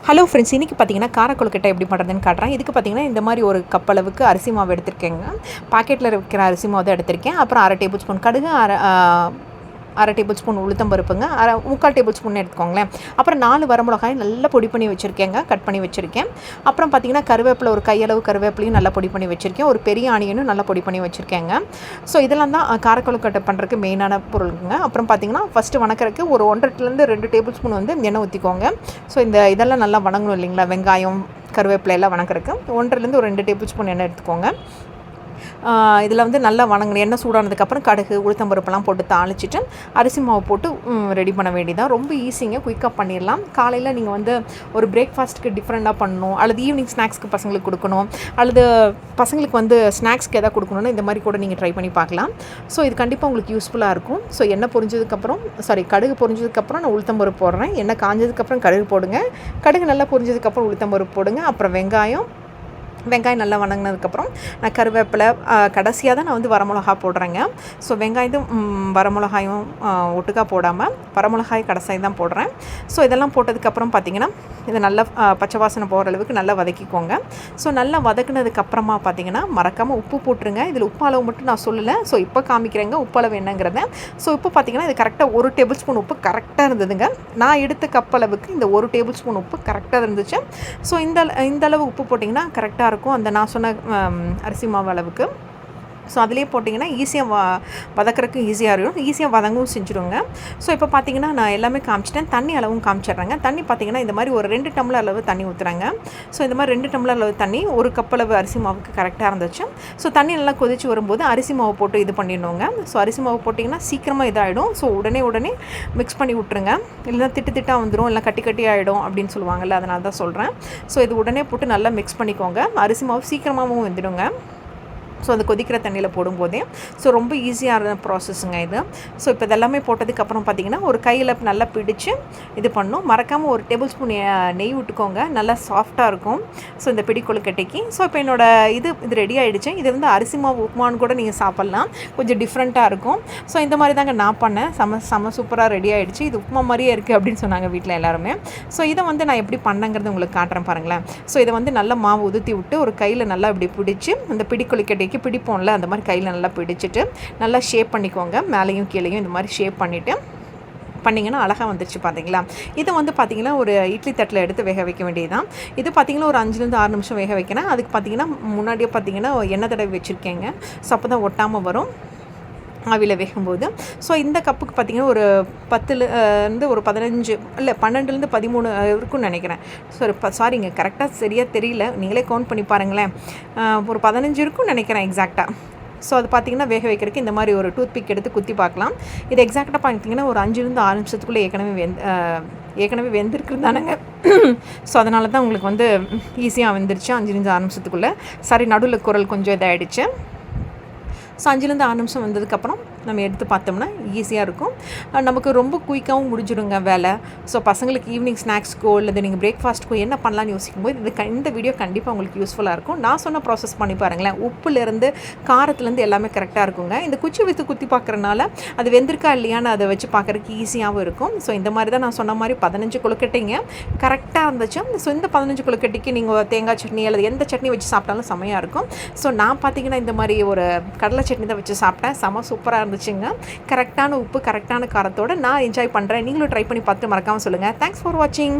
Hello friends, இன்றைக்கி பார்த்தீங்கன்னா கார கொழுக்கட்டை எப்படி பண்ணுறதுன்னு காட்டுறேன். இதுக்கு பார்த்தீங்கன்னா இந்த மாதிரி ஒரு கப் அளவுக்கு அரிசி மாவு எடுத்திருக்கேங்க. பாக்கெட்டில் இருக்கிற அரிசி மாவு தான் எடுத்திருக்கேன். அப்புறம் 1/2 டேபிள் ஸ்பூன் கடுகு, அரை டேபிள் ஸ்பூன் உளுத்தம் பருப்புங்க, 3/4 டேபிள் ஸ்பூன் எடுத்துக்கோங்களேன். அப்புறம் 4 வரமிளகாய் நல்லா பொடி பண்ணி வச்சுருக்கேங்க, கட் பண்ணி வச்சுருக்கேன். அப்புறம் பார்த்திங்கன்னா கருவேப்பிலை, ஒரு கையளவு கருவேப்பிலையும் நல்லா பொடி பண்ணி வச்சுருக்கேன். ஒரு பெரிய ஆனியனும் நல்லா பொடி பண்ணி வச்சுருக்கேங்க. ஸோ இதெல்லாம் தான் காரக்கொழுக்கட்டை பண்ணுறதுக்கு மெயினான பொருளுங்க. அப்புறம் பார்த்திங்கன்னா ஃபஸ்ட்டு வணக்கிறதுக்கு ஒரு 1.5 2 டேபிள் ஸ்பூன் வந்து எண்ணெய் ஊற்றிக்கோங்க. ஸோ இதெல்லாம் நல்லா வணங்கணும் இல்லைங்களா, வெங்காயம் கருவேப்பிலை எல்லாம் வணக்கிறதுக்கு 1 2 டேபிள் ஸ்பூன் எண்ணெய் எடுத்துக்கோங்க. இதில் வந்து நல்லா வணங்கணும். எண்ணெய் சூடானதுக்கப்புறம் கடுகு உளுத்தம் பருப்பெல்லாம் போட்டு தாளிச்சிட்டு அரிசி மாவு போட்டு ரெடி பண்ண வேண்டியதான். ரொம்ப ஈஸிங்க, குயிக்காக பண்ணிடலாம். காலையில் நீங்கள் வந்து ஒரு பிரேக்ஃபாஸ்ட்டுக்கு டிஃப்ரெண்ட்டாக பண்ணணும், அல்லது ஈவினிங் ஸ்நாக்ஸ்க்கு பசங்களுக்கு கொடுக்கணும், அல்லது பசங்களுக்கு வந்து ஸ்நாக்ஸ்க்கு எதாவது கொடுக்கணுன்னா இந்த மாதிரி கூட நீங்கள் ட்ரை பண்ணி பார்க்கலாம். ஸோ இது கண்டிப்பாக உங்களுக்கு யூஸ்ஃபுல்லாக இருக்கும். ஸோ எண்ணெய் பொரிஞ்சதுக்கப்புறம் கடுகு பொரிஞ்சதுக்கப்புறம் நான் உளுத்தம் பருப்பு போடுறேன். எண்ணெய் காஞ்சதுக்கப்புறம் கடுகு போடுங்க. கடுகு நல்லா பொரிஞ்சதுக்கப்புறம் உளுத்தம் பருப்பு போடுங்க. அப்புறம் வெங்காயம் நல்லா வணங்கினதுக்கப்புறம் நான் கருவேப்பிலை, கடைசியாக தான் நான் வந்து வரமிளகா போடுறேங்க. ஸோ வெங்காயத்தும் வரமிளகாயும் ஒட்டுக்கா போடாமல் வரமிளகாய் கடைசியாக தான் போடுறேன். ஸோ இதெல்லாம் போட்டதுக்கப்புறம் பார்த்திங்கன்னா இதை நல்லா பச்சை வாசனை போகிற அளவுக்கு நல்லா வதக்கிக்கோங்க. ஸோ நல்லா வதக்குனதுக்கப்புறமா பார்த்திங்கன்னா மறக்காமல் உப்பு போட்டுருங்க. இதில் உப்பு அளவு மட்டும் நான் சொல்லலை, ஸோ இப்போ காமிக்கிறேங்க உப்பு அளவு என்னங்கிறத. ஸோ இப்போ பார்த்திங்கன்னா இது கரெக்டாக 1 டேபிள் ஸ்பூன் உப்பு கரெக்டாக இருந்ததுங்க. நான் எடுத்த கப் அளவுக்கு இந்த 1 டேபிள் ஸ்பூன் உப்பு கரெக்டாக இருந்துச்சு. ஸோ இந்த அளவு உப்பு போட்டிங்கன்னா கரெக்டாக இருக்கும், அந்த நான் சொன்ன அரிசி மாவு அளவுக்கு. ஸோ அதிலே போட்டிங்கன்னா ஈஸியாக வதக்கிறதுக்கு ஈஸியாக இருக்கும், ஈஸியாக வதங்கவும் செஞ்சுருங்க. ஸோ இப்போ பார்த்திங்கன்னா நான் எல்லாமே காமிச்சிட்டேன். தண்ணி அளவும் காமிச்சிட்றேங்க. தண்ணி பார்த்திங்கன்னா இந்த மாதிரி ஒரு 2 டம்ளர் அளவு தண்ணி ஊற்றுறாங்க. ஸோ இந்த மாதிரி 2 டம்ளர் அளவு தண்ணி 1 கப் அளவு அரிசி மாவுக்கு கரெக்டாக இருந்துச்சு. ஸோ தண்ணி நல்லா கொதிச்சு வரும்போது அரிசி மாவு போட்டு இது பண்ணிடணுங்க. ஸோ அரிசி மாவு போட்டிங்கன்னா சீக்கிரமாக இதாகிடும். ஸோ உடனே மிக்ஸ் பண்ணி விட்ருங்க, இல்லைனா திட்டாக வந்துடும், இல்லை கட்டி ஆகிடும் அப்படின்னு சொல்லுவாங்கள்ல, அதனால தான் சொல்கிறேன். ஸோ இது உடனே போட்டு நல்லா மிக்ஸ் பண்ணிக்கோங்க. அரிசி மாவு சீக்கிரமாகவும் வெந்துடுங்க. ஸோ அந்த கொதிக்கிற தண்ணியில் போடும்போதே. ஸோ ரொம்ப ஈஸியான ப்ராசஸ்ஸுங்க இது. ஸோ இப்போ இதெல்லாமே போட்டதுக்கப்புறம் பார்த்திங்கன்னா ஒரு கையில் நல்லா பிடிச்சி இது பண்ணணும். மறக்காமல் 1 டேபிள் ஸ்பூன் நெய் விட்டுக்கோங்க, நல்லா சாஃப்டாக இருக்கும் ஸோ இந்த பிடி கொழுக்கட்டைக்கு. ஸோ இப்போ இது ரெடி ஆகிடுச்சு. இது வந்து அரிசி மாவு உப்புமான்னு கூட நீங்கள் சாப்பிட்லாம், கொஞ்சம் டிஃப்ரெண்ட்டாக இருக்கும். ஸோ இந்த மாதிரி தாங்க நான் பண்ணேன். செம சூப்பராக ரெடி ஆகிடுச்சு. இது உப்புமா மாதிரியே இருக்குது அப்படின்னு சொன்னாங்க வீட்டில் எல்லாருமே. ஸோ இதை வந்து நான் எப்படி பண்ணேங்கிறது உங்களுக்கு காட்டுறேன் பாருங்களேன். ஸோ இதை வந்து நல்லா மாவு உதுத்தி விட்டு ஒரு கையில் நல்லா இப்படி பிடிச்சி இந்த பிடி கொழுக்கட்டை பிடிப்போம்ல, அந்த மாதிரி கையில் நல்லா பிடிச்சிட்டு நல்லா ஷேப் பண்ணிக்கோங்க. மேலேயும் கீழேயும் இந்த மாதிரி ஷேப் பண்ணிவிட்டு பண்ணிங்கன்னா அழகாக வந்துருச்சு பார்த்தீங்களா. இதை வந்து பார்த்திங்கன்னா ஒரு இட்லி தட்டில் எடுத்து வேக வைக்க வேண்டியதுதான். இது பார்த்திங்கன்னா ஒரு 5 நிமிஷம் வேக வைக்கிறேன். அதுக்கு பார்த்திங்கன்னா முன்னாடியே பார்த்திங்கன்னா எண்ணெய் தடவை வச்சுருக்கேங்க. ஸோ அப்போ தான் ஒட்டாமல் வரும் ஆவியில் வேகும்போது. ஸோ இந்த கப்புக்கு பார்த்திங்கன்னா ஒரு 10 ஒரு 15 இல்லை 12 13 இருக்குன்னு நினைக்கிறேன். சாரிங்க, கரெக்டாக சரியாக தெரியல, நீங்களே கவுண்ட் பண்ணி பாருங்களேன். ஒரு 15 இருக்குன்னு நினைக்கிறேன் எக்ஸாக்டாக. ஸோ அது பார்த்திங்கன்னா வேக வைக்கிறதுக்கு இந்த மாதிரி ஒரு டூத் பிக் எடுத்து குத்தி பார்க்கலாம். இது எக்ஸாக்டாக பார்த்திங்கன்னா ஒரு 5 6 நிமிஷத்துக்குள்ளே ஏற்கனவே வெந்திருக்குது தானேங்க. ஸோ அதனால தான் உங்களுக்கு வந்து ஈஸியாக வெந்துருச்சு 5 6 நிமிஷத்துக்குள்ளே. சாரி, நடுவில் குரல் கொஞ்சம் இதாகிடுச்சு. ஸோ 5 6 நிமிஷம் வந்ததுக்கப்புறம் நம்ம எடுத்து பார்த்தோம்னா ஈஸியாக இருக்கும். நமக்கு ரொம்ப குயிக்காகவும் முடிஞ்சிடுங்க வேலை. ஸோ பசங்களுக்கு ஈவினிங் ஸ்நாக்ஸ்க்கோ இல்லை நீங்கள் பிரேக்ஃபாஸ்ட்டுக்கோ என்ன பண்ணலான்னு யோசிக்கும்போது இந்த வீடியோ கண்டிப்பாக உங்களுக்கு யூஸ்ஃபுல்லாக இருக்கும். நான் சொன்ன ப்ராசஸ் பண்ணி பாருங்களேன். உப்புலேருந்து காரத்துலேருந்து எல்லாமே கரெக்டாக இருக்குங்க. இந்த குச்சி வைத்து குத்தி பார்க்குறனால அது வெந்திருக்கா இல்லையான்னு அதை வச்சு பார்க்குறதுக்கு ஈஸியாகவும் இருக்கும். ஸோ இந்த மாதிரி தான் நான் சொன்ன மாதிரி 15 கொழுக்கட்டைங்க கரெக்டாக இருந்துச்சு. ஸோ இந்த 15 கொழுக்கட்டைக்கு நீங்கள் தேங்காய் சட்னி அல்லது எந்த சட்னி வச்சு சாப்பிட்டாலும் செம்மையாக இருக்கும். ஸோ நான் பார்த்திங்கன்னா இந்த மாதிரி ஒரு கடலை சட்னி தான் வச்சு சாப்பிட்டேன். செம சூப்பராக இருந்துச்சுங்க. கரெக்டான உப்பு, கரெக்டான காரத்தோடு நான் என்ஜாய் பண்ணுறேன். நீங்களும் ட்ரை பண்ணி பார்த்து மறக்காமல் சொல்லுங்கள். தேங்க்ஸ் ஃபார் வாட்சிங்.